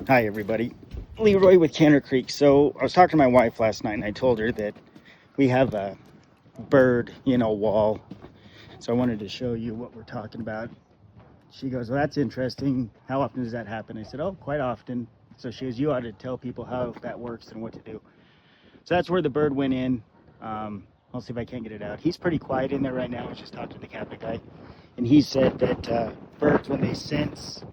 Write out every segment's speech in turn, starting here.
Hi everybody, Leroy with Canner Creek. So I was talking to my wife last night and I told her that we have a bird in a wall. So I wanted to show you what we're talking about. She goes, well, that's interesting. How often does that happen? I said, oh, quite often. So she goes, you ought to tell people how that works and what to do. So that's where the bird went in. I'll see if I can't get it out. He's pretty quiet in there right now. I was just talking to the cabinet guy. And he said that birds, when they sense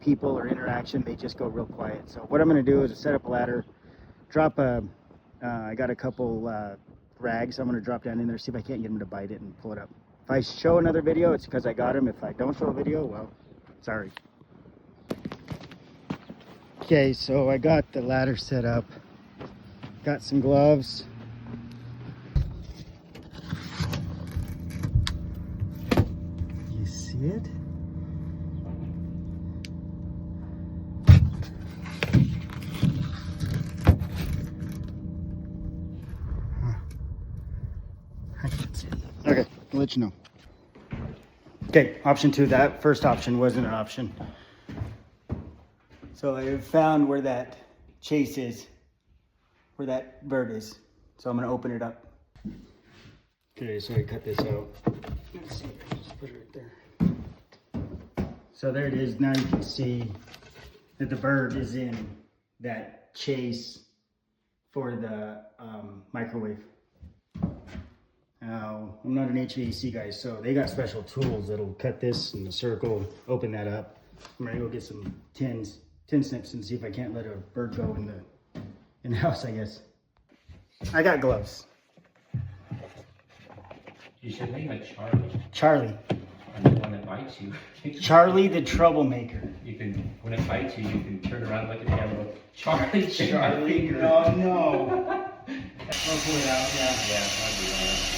people or interaction, they just go real quiet. So what I'm going to do is set up a ladder, drop I got a couple rags. I'm going to drop down in there, see if I can't get him to bite it and pull it up. If I show another video, it's because I got him. If I don't show a video, well, sorry. Okay, so I got the ladder set up, got some gloves. You see it? Okay, I'll let you know. Okay, option 2, that first option wasn't an option. So I found where that chase is, where that bird is. So I'm gonna open it up. Okay, so I cut this out. Let's see, just put it right there. So there it is. Now you can see that the bird is in that chase for the microwave. Now, I'm not an HVAC guy, so they got special tools that'll cut this in the circle, open that up. I'm gonna go get some tin snips and see if I can't let a bird go in the house, I guess. I got gloves. You should name it Charlie. Charlie. And the one that bites you. Charlie the troublemaker. You can, when it bites you, you can turn around like a camera. Charlie. No, no. I'll pull it out, yeah. Yeah, I'll do that.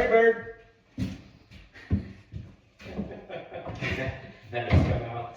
Bird. That has come out.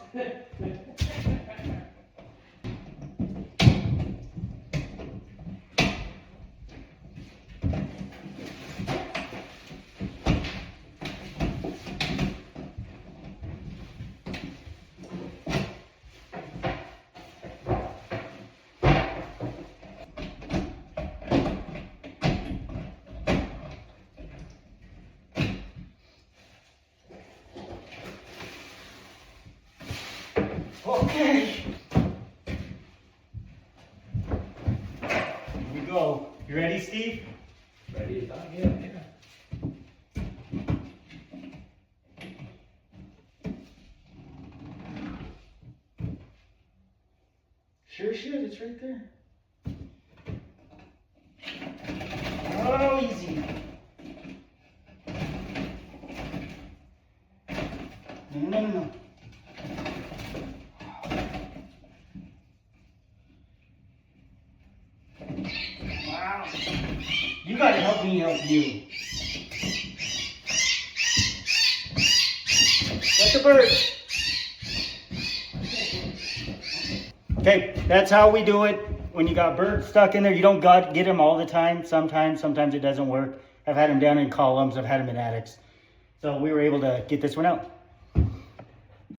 Okay. Here we go. You ready, Steve? Ready to done? Yeah. Sure should. It's right there. Oh, easy. No. Wow. You gotta help me help you. Get the bird. Okay, that's how we do it. When you got birds stuck in there, you don't get them all the time. Sometimes it doesn't work. I've had them down in columns. I've had them in attics. So we were able to get this one out.